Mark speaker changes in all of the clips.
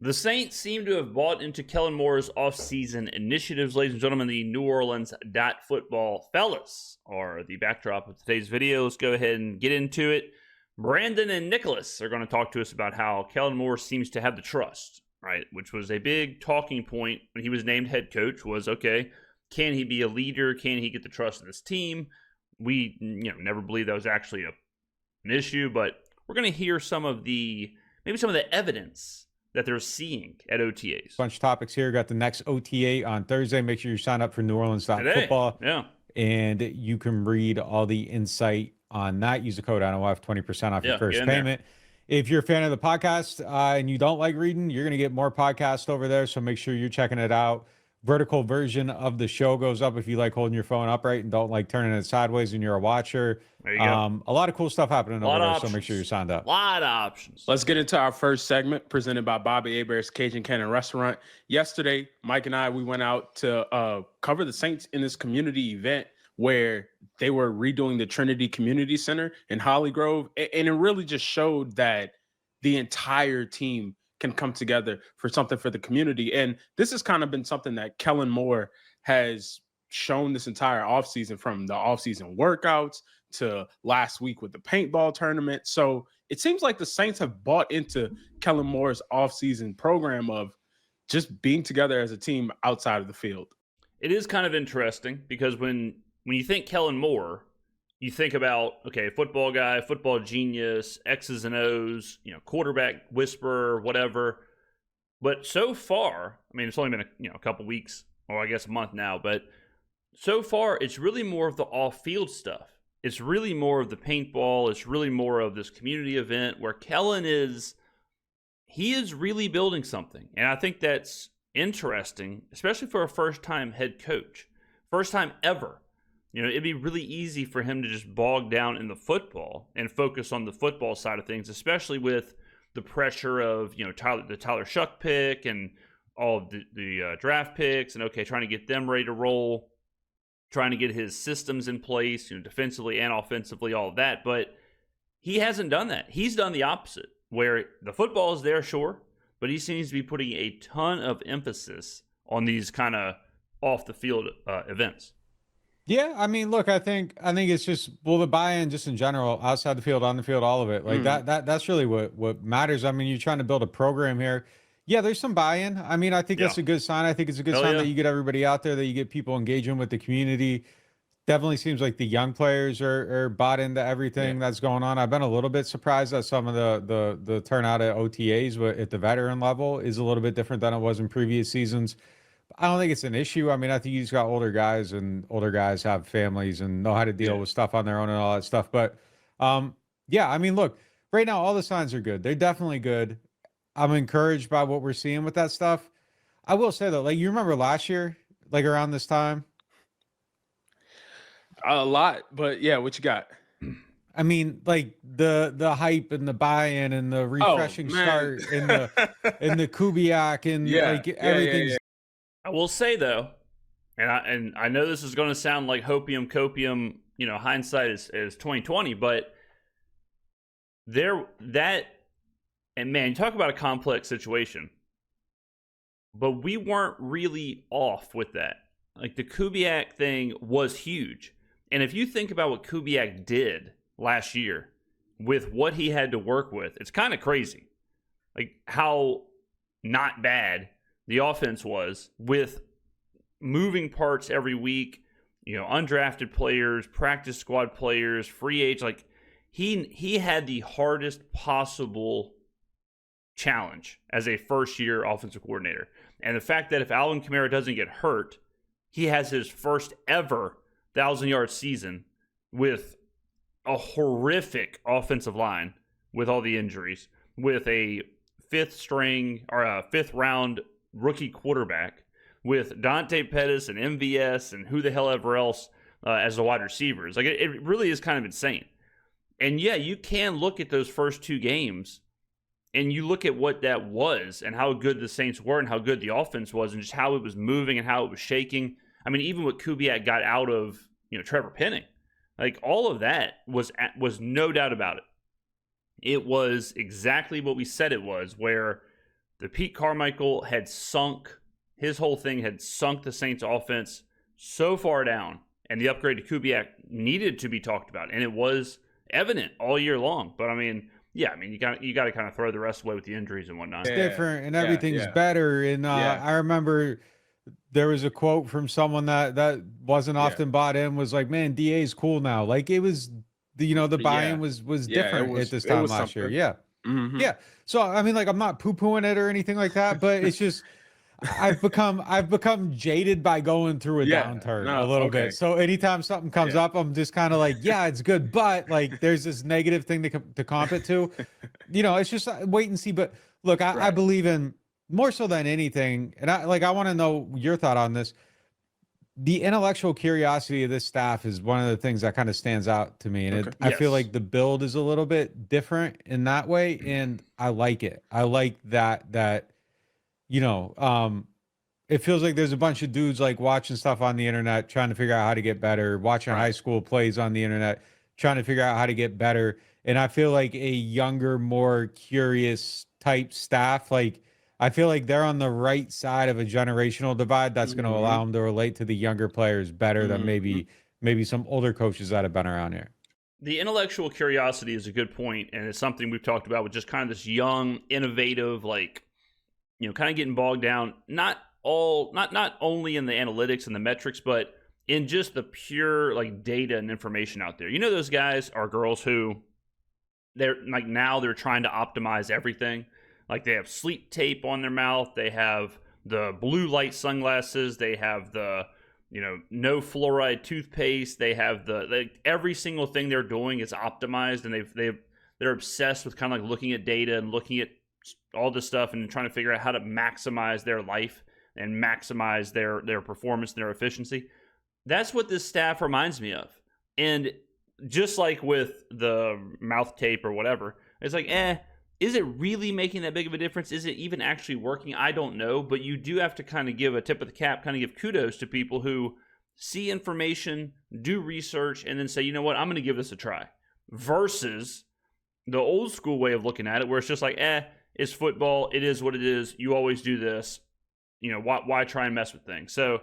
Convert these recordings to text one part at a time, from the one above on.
Speaker 1: The Saints seem to have bought into Kellen Moore's offseason initiatives, ladies and gentlemen. The New Orleans football fellas are the backdrop of today's video. Let's go ahead and get into it. Brandon and Nicholas are going to talk to us about how Kellen Moore seems to have the trust, right? Which was a big talking point when he was named head coach was, okay, can he be a leader? Can he get the trust of this team? We never believed that was actually an issue, but we're going to hear maybe some of the evidence that they're seeing at OTAs.
Speaker 2: Bunch of topics here. Got the next OTA on Thursday. Make sure you sign up for New Orleans football.
Speaker 1: Yeah.
Speaker 2: And you can read all the insight on that. Use the code NOF, 20% off your first payment. If you're a fan of the podcast and you don't like reading, you're going to get more podcasts over there. So make sure you're checking it out. Vertical version of the show goes up if you like holding your phone upright and don't like turning it sideways and you're a watcher.
Speaker 1: There you go.
Speaker 2: A lot of cool stuff happening over there, so make sure you're signed up.
Speaker 1: A lot of options.
Speaker 3: Let's get into our first segment presented by Bobby Hebert's Cajun Cannon Restaurant. Yesterday, Mike and we went out to cover the Saints in this community event where they were redoing the Trinity Community Center in Holly Grove. And it really just showed that the entire team can come together for something for the community. And this has kind of been something that Kellen Moore has shown this entire offseason, from the offseason workouts to last week with the paintball tournament. So it seems like the Saints have bought into Kellen Moore's offseason program of just being together as a team outside of the field.
Speaker 1: It is kind of interesting because when you think Kellen Moore, you think about, okay, football guy, football genius, X's and O's, quarterback whisperer, whatever. But so far, I mean, it's only been a couple weeks, or I guess a month now, but so far it's really more of the off-field stuff. It's really more of the paintball. It's really more of this community event where Kellen is really building something. And I think that's interesting, especially for a first-time head coach. First time ever. It'd be really easy for him to just bog down in the football and focus on the football side of things, especially with the pressure of, the Tyler Shuck pick and all of the draft picks and, trying to get them ready to roll, trying to get his systems in place, defensively and offensively, all of that. But he hasn't done that. He's done the opposite, where the football is there, sure, but he seems to be putting a ton of emphasis on these kind of off-the-field events.
Speaker 2: Yeah, I mean, look, I think it's just, the buy-in just in general, outside the field, on the field, all of it. Like that's really what matters. I mean, you're trying to build a program here. Yeah, there's some buy-in. I mean, I think that's a good sign. I think it's a good sign that you get everybody out there, that you get people engaging with the community. Definitely seems like the young players are bought into everything that's going on. I've been a little bit surprised that some of the turnout at OTAs, but at the veteran level, is a little bit different than it was in previous seasons. I don't think it's an issue. I mean, I think you just got older guys, and older guys have families and know how to deal with stuff on their own and all that stuff. But yeah, I mean, look, right now, all the signs are good. They're definitely good. I'm encouraged by what we're seeing with that stuff. I will say though, like, you remember last year, like around this time?
Speaker 3: A lot, but yeah, what you got?
Speaker 2: I mean, like the hype and the buy-in and the refreshing start and the Kubiak and everything's.
Speaker 3: Yeah.
Speaker 1: I will say though, and I know this is going to sound like hopium copium, hindsight is 2020, but and man, you talk about a complex situation, but we weren't really off with that. Like, the Kubiak thing was huge. And if you think about what Kubiak did last year with what he had to work with, it's kind of crazy. Like, how not bad the offense was with moving parts every week, undrafted players, practice squad players, free agents. Like, he had the hardest possible challenge as a first-year offensive coordinator. And the fact that if Alvin Kamara doesn't get hurt, he has his first ever 1,000-yard season with a horrific offensive line with all the injuries, with a fifth-round rookie quarterback, with Dante Pettis and MVS and who the hell ever else as the wide receivers. Like, it really is kind of insane. And yeah, you can look at those first two games and you look at what that was and how good the Saints were and how good the offense was and just how it was moving and how it was shaking. I mean, even what Kubiak got out of, Trevor Penning, like, all of that was no doubt about it. It was exactly what we said it was, where The Pete Carmichael had sunk, his whole thing had sunk the Saints offense so far down, and the upgrade to Kubiak needed to be talked about, and it was evident all year long. But I mean, yeah, I mean, you got to kind of throw the rest away with the injuries and whatnot.
Speaker 2: It's different and everything's better. And I remember there was a quote from someone that wasn't often bought in, was like, man, DA's cool now. Like it was, the buy-in was different at this time last year. Yeah.
Speaker 3: Mm-hmm.
Speaker 2: Yeah. So, I mean, like, I'm not poo-pooing it or anything like that, but it's just, I've become jaded by going through a downturn a little bit. So anytime something comes up, I'm just kind of like, yeah, it's good. But like, there's this negative thing to comp it to, it's just wait and see. But look, I believe in more so than anything. And I want to know your thought on this. The intellectual curiosity of this staff is one of the things that kind of stands out to me. And I feel like the build is a little bit different in that way. And I like it. I like that, it feels like there's a bunch of dudes like watching stuff on the internet, trying to figure out how to get better, watching high school plays on the internet, trying to figure out how to get better. And I feel like a younger, more curious type staff, like I feel like they're on the right side of a generational divide that's going to allow them to relate to the younger players better than maybe some older coaches that have been around here.
Speaker 1: The intellectual curiosity is a good point, and it's something we've talked about with just kind of this young, innovative, like, kind of getting bogged down, not only in the analytics and the metrics, but in just the pure like data and information out there. Those guys are girls who they're like, now they're trying to optimize everything. Like they have sleep tape on their mouth. They have the blue light sunglasses. They have the, no fluoride toothpaste. They have every single thing they're doing is optimized, and they're obsessed with kind of like looking at data and looking at all this stuff and trying to figure out how to maximize their life and maximize their performance and their efficiency. That's what this staff reminds me of. And just like with the mouth tape or whatever, it's like, is it really making that big of a difference? Is it even actually working? I don't know, but you do have to kind of give a tip of the cap, kind of give kudos to people who see information, do research, and then say, you know what, I'm going to give this a try. Versus the old school way of looking at it, where it's just like, it's football. It is what it is. You always do this. Why try and mess with things? So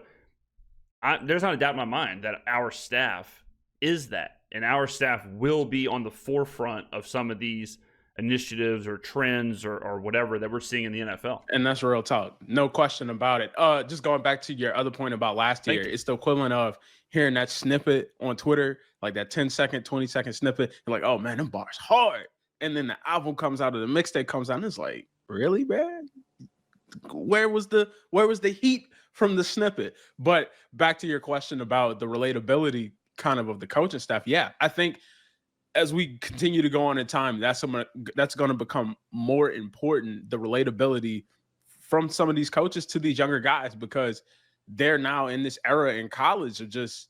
Speaker 1: there's not a doubt in my mind that our staff is that. And our staff will be on the forefront of some of these initiatives or trends or whatever that we're seeing in the NFL.
Speaker 3: And that's real talk. No question about it. Just going back to your other point about last year, it's the equivalent of hearing that snippet on Twitter, like that 10-second, 20-second snippet. You're like, oh, man, them bars hard. And then the album comes out, or the mixtape comes out, and it's like, really, man? Where was the heat from the snippet? But back to your question about the relatability kind of the coaching staff. Yeah, I think as we continue to go on in time, that's going to become more important, the relatability from some of these coaches to these younger guys, because they're now in this era in college of just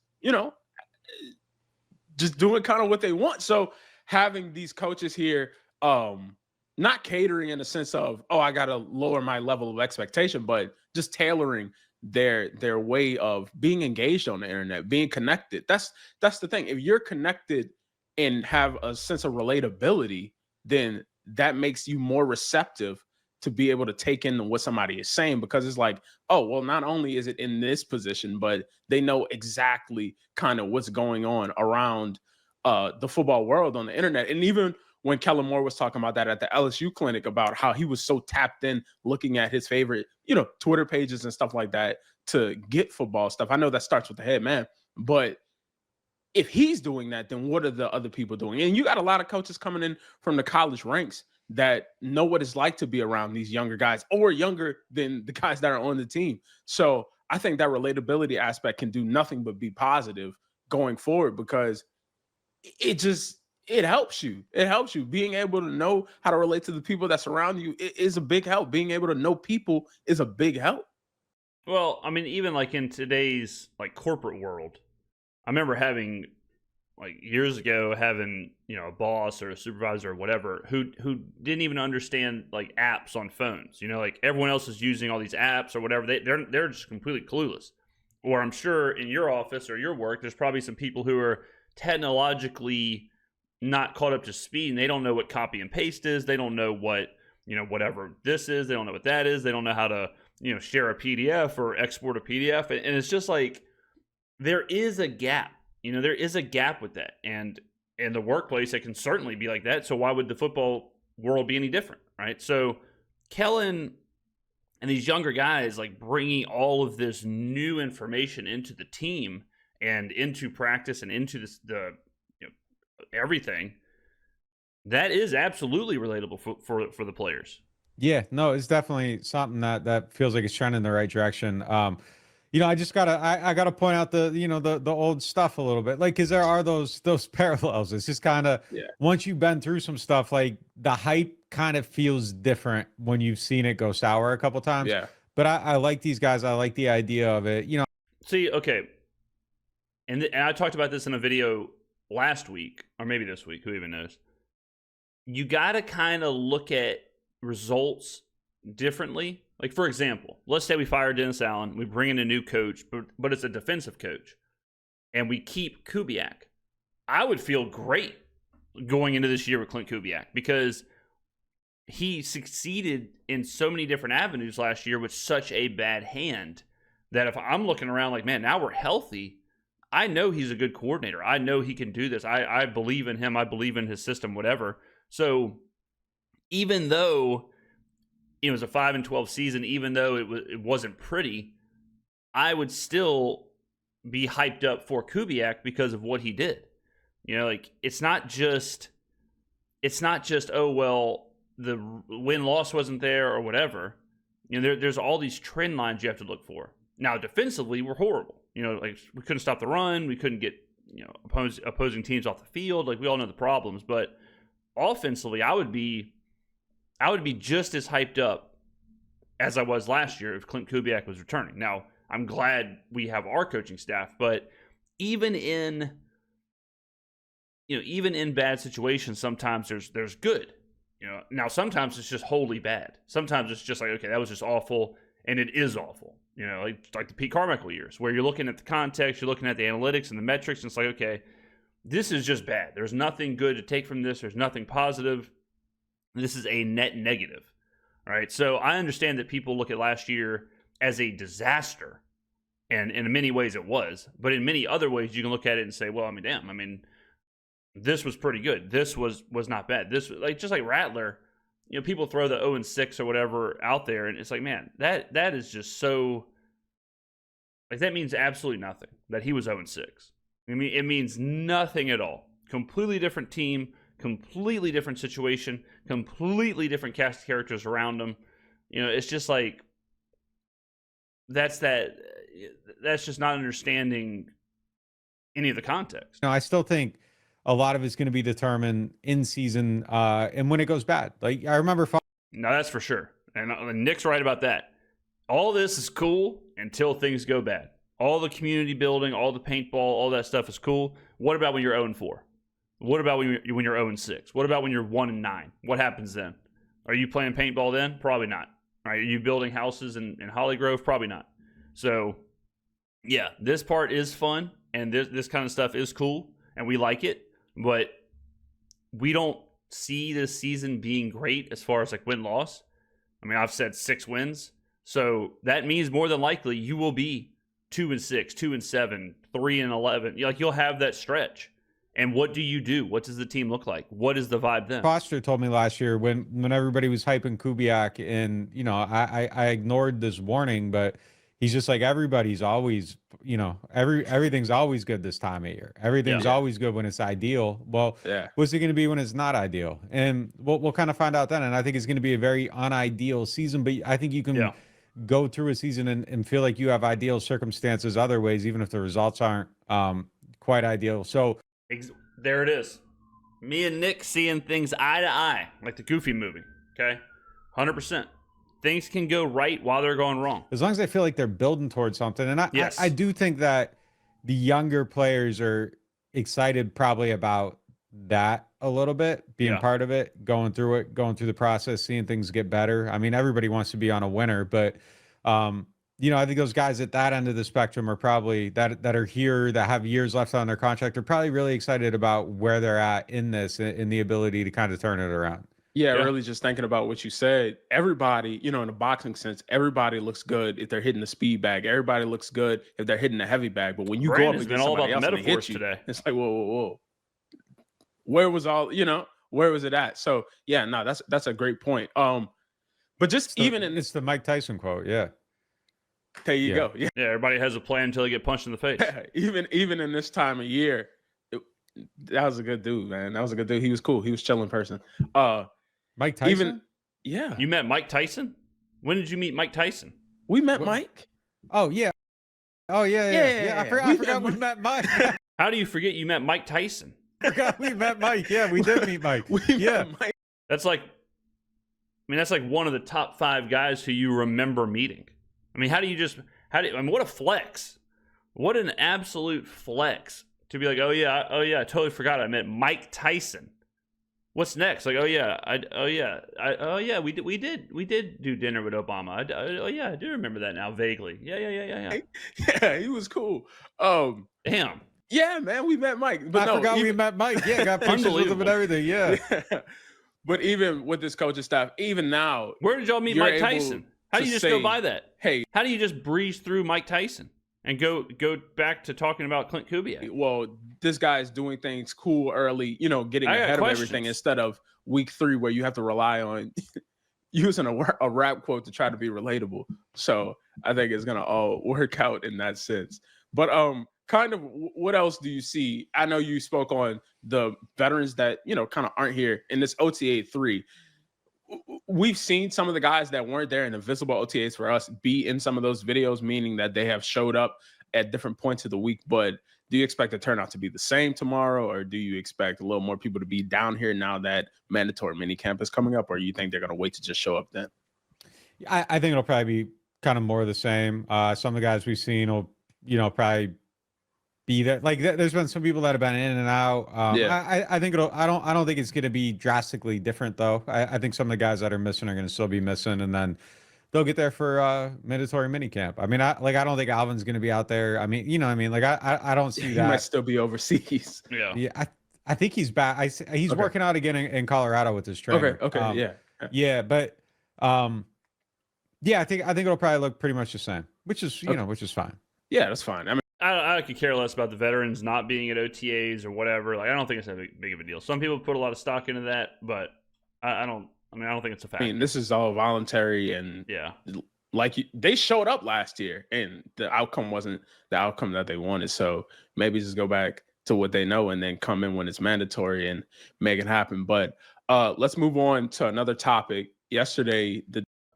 Speaker 3: doing kind of what they want. So having these coaches here, not catering in the sense of, I got to lower my level of expectation, but just tailoring their way of being engaged on the internet, being connected. That's the thing. If you're connected and have a sense of relatability, then that makes you more receptive to be able to take in what somebody is saying, because it's like, not only is it in this position, but they know exactly kind of what's going on around the football world on the internet. And even when Kellen Moore was talking about that at the LSU clinic, about how he was so tapped in looking at his favorite, Twitter pages and stuff like that to get football stuff. I know that starts with the head man, but if he's doing that, then what are the other people doing? And you got a lot of coaches coming in from the college ranks that know what it's like to be around these younger guys, or younger than the guys that are on the team. So I think that relatability aspect can do nothing but be positive going forward, because it helps you. It helps you. Being able to know how to relate to the people that surround you is a big help. Being able to know people is a big help.
Speaker 1: Well, I mean, even like in today's like corporate world, I remember having like years ago having, a boss or a supervisor or whatever who didn't even understand like apps on phones. Like everyone else is using all these apps or whatever. They're just completely clueless. Or I'm sure in your office or your work, there's probably some people who are technologically not caught up to speed, and they don't know what copy and paste is. They don't know what whatever this is. They don't know what that is. They don't know how to, share a PDF or export a PDF. And it's just like, there is a gap. There is a gap with that. And in the workplace, it can certainly be like that. So why would the football world be any different, right? So Kellen and these younger guys, like, bringing all of this new information into the team and into practice and into the everything, that is absolutely relatable for the players.
Speaker 2: Yeah, no, it's definitely something that feels like it's trending in the right direction. I just I gotta point out the old stuff a little bit, like, because there are those parallels. It's just kind of, once you've been through some stuff, like, the hype kind of feels different when you've seen it go sour a couple times.
Speaker 3: Yeah.
Speaker 2: But I like these guys. I like the idea of it.
Speaker 1: See, okay, and I talked about this in a video last week, or maybe this week. Who even knows? You got to kind of look at results differently. Like, for example, let's say we fire Dennis Allen, we bring in a new coach, but it's a defensive coach, and we keep Kubiak. I would feel great going into this year with Clint Kubiak because he succeeded in so many different avenues last year with such a bad hand that if I'm looking around like, man, now we're healthy, I know he's a good coordinator. I know he can do this. I believe in him. I believe in his system, whatever. So even though it was a 5-12 season, even though it wasn't pretty, I would still be hyped up for Kubiak because of what he did. Like, it's not just, oh, well, the win-loss wasn't there or whatever. There's all these trend lines you have to look for. Now, defensively, we're horrible. Like, we couldn't stop the run. We couldn't get, opposing teams off the field. Like, we all know the problems. But offensively, I would be just as hyped up as I was last year if Clint Kubiak was returning. Now, I'm glad we have our coaching staff, but even in bad situations, sometimes there's good. Now sometimes it's just wholly bad. Sometimes it's just like, okay, that was just awful, and it is awful. Like the Pete Carmichael years, where you're looking at the context, you're looking at the analytics and the metrics, and it's like, okay, this is just bad. There's nothing good to take from this. There's nothing positive. This is a net negative. All right. So I understand that people look at last year as a disaster, and in many ways it was. But in many other ways, you can look at it and say, well, this was pretty good. This was not bad. This, like, just like Rattler, people throw the 0-6 or whatever out there, and it's like, man, that is just so, like, that means absolutely nothing that he was 0-6. It means nothing at all. Completely different team, completely different situation, completely different cast of characters around them. It's just like, that's just not understanding any of the context.
Speaker 2: I still think a lot of it's going to be determined in season and when it goes bad. Like, I remember.
Speaker 1: No, that's for sure. And Nick's right about that. All this is cool until things go bad. All the community building, all the paintball, all that stuff is cool. What about when you're 0-4? What about when you're 0-6? What about when you're 1-9? What happens then? Are you playing paintball then? Probably not. Right? Are you building houses in Holly Grove? Probably not. So, yeah, this part is fun, and this kind of stuff is cool, and we like it. But we don't see this season being great as far as, like, win-loss. I've said 6 wins. So that means more than likely you will be 2-6, 2-7, 3-11. Like, you'll have that stretch. And what do you do? What does the team look like? What is the vibe then?
Speaker 2: Foster told me last year when everybody was hyping Kubiak, and I ignored this warning, but he's just like, everybody's always, everything's always good this time of year. Everything's always good when it's ideal. Well, what's it going to be when it's not ideal? And we'll kind of find out then. And I think it's going to be a very unideal season, but I think you can go through a season and feel like you have ideal circumstances other ways, even if the results aren't quite ideal. So
Speaker 1: there it is. Me and Nick seeing things eye to eye, like the Goofy movie. Okay, 100%. Things can go right while they're going wrong,
Speaker 2: as long as they feel like they're building towards something. And I do think that the younger players are excited probably about that a little bit, being part of it, going through the process, seeing things get better. Everybody wants to be on a winner, but I think those guys at that end of the spectrum are probably that are here, that have years left on their contract, are probably really excited about where they're at in this, in the ability to kind of turn it around.
Speaker 3: Yeah, really just thinking about what you said. Everybody, in a boxing sense, everybody looks good if they're hitting the speed bag. Everybody looks good if they're hitting the heavy bag. But when you go up
Speaker 1: Brandon's been
Speaker 3: against
Speaker 1: all
Speaker 3: somebody
Speaker 1: about the
Speaker 3: else and they
Speaker 1: metaphors
Speaker 3: hit you,
Speaker 1: today.
Speaker 3: it's like, whoa. Where was where was it at? So yeah, no, that's a great point. But just
Speaker 2: it's the Mike Tyson quote. Yeah.
Speaker 3: There you go. Yeah.
Speaker 1: Everybody has a plan until they get punched in the face.
Speaker 3: even in this time of year, that was a good dude, man. That was a good dude. He was cool. He was chilling person.
Speaker 2: Mike Tyson?
Speaker 3: Yeah.
Speaker 1: You met Mike Tyson? When did you meet Mike Tyson?
Speaker 3: We met Mike.
Speaker 2: Oh, yeah. I forgot we met Mike.
Speaker 1: How do you forget you met Mike Tyson?
Speaker 2: I forgot we met Mike. Yeah, we did meet Mike.
Speaker 3: Met Mike.
Speaker 1: That's like one of the top 5 guys who you remember meeting. I mean, what a flex. What an absolute flex to be like, oh yeah, I totally forgot I met Mike Tyson. What's next? Like, we did do dinner with Obama. I do remember that now vaguely. Yeah.
Speaker 3: Yeah, he was cool.
Speaker 1: Damn.
Speaker 3: Yeah, man, we met Mike. But
Speaker 2: I forgot we met Mike. Yeah, got pictures with him and everything. Yeah.
Speaker 3: But even with this coaching staff, even now,
Speaker 1: where did y'all meet Mike Tyson? How do you just go by that?
Speaker 3: Hey,
Speaker 1: how do you just breeze through Mike Tyson and go back to talking about Clint Kubiak?
Speaker 3: Well, this guy's doing things cool early, getting ahead of everything instead of week 3 where you have to rely on using a rap quote to try to be relatable. So I think it's gonna all work out in that sense. But kind of what else do you see? I know you spoke on the veterans that kind of aren't here in this OTA 3. We've seen some of the guys that weren't there in the visible OTAs for us be in some of those videos, meaning that they have showed up at different points of the week. But do you expect the turnout to be the same tomorrow, or do you expect a little more people to be down here now that mandatory minicamp is coming up, or you think they're going to wait to just show up then?
Speaker 2: I think it'll probably be kind of more of the same. Some of the guys we've seen will, probably be there. Like there's been some people that have been in and out. I think I don't think it's going to be drastically different though. I think some of the guys that are missing are going to still be missing, and then they'll get there for mandatory minicamp. I mean, I don't think Alvin's going to be out there. I mean, like I don't see that.
Speaker 3: He might still be overseas.
Speaker 2: Yeah. I think he's back. He's working out again in Colorado with his trainer.
Speaker 3: Okay.
Speaker 2: Yeah, but I think it'll probably look pretty much the same, which is which is fine.
Speaker 3: Yeah, that's fine. I mean,
Speaker 1: I could care less about the veterans not being at OTAs or whatever. Like, I don't think it's that big of a deal. Some people put a lot of stock into that, but I don't think it's a fact.
Speaker 3: I mean, this is all voluntary, and they showed up last year, and the outcome wasn't the outcome that they wanted. So maybe just go back to what they know and then come in when it's mandatory and make it happen. But let's move on to another topic. Yesterday,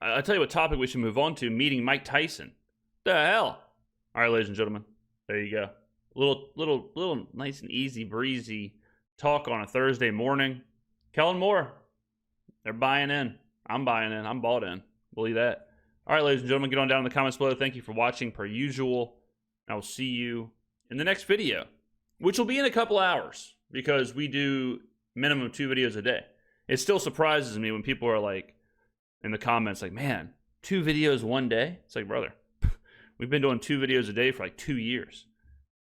Speaker 1: I'll tell you what topic we should move on to: meeting Mike Tyson. The hell! All right, ladies and gentlemen, there you go. Little nice and easy breezy talk on a Thursday morning. Kellen Moore, they're buying in. I'm buying in. I'm bought in. Believe that. All right, ladies and gentlemen, get on down in the comments below. Thank you for watching per usual. I will see you in the next video, which will be in a couple hours because we do minimum 2 videos a day. It still surprises me when people are like in the comments like, man, 2 videos one day? It's like, brother, we've been doing 2 videos a day for like 2 years.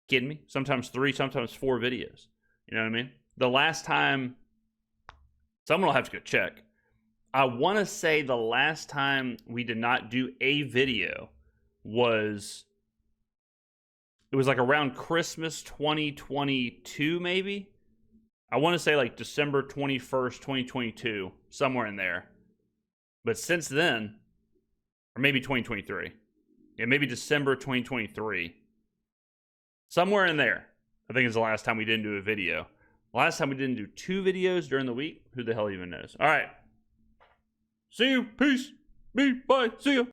Speaker 1: Kidding me? Sometimes 3, sometimes 4 videos. You know what I mean? The last time, someone will have to go check. I want to say the last time we did not do a video was, it was like around Christmas 2022, maybe. I want to say like December 21st, 2022, somewhere in there. But since then, or maybe 2023. Yeah, maybe December 2023. Somewhere in there, I think is the last time we didn't do a video. Last time we didn't do 2 videos during the week, who the hell even knows? All right. See you. Peace. Bye. See you.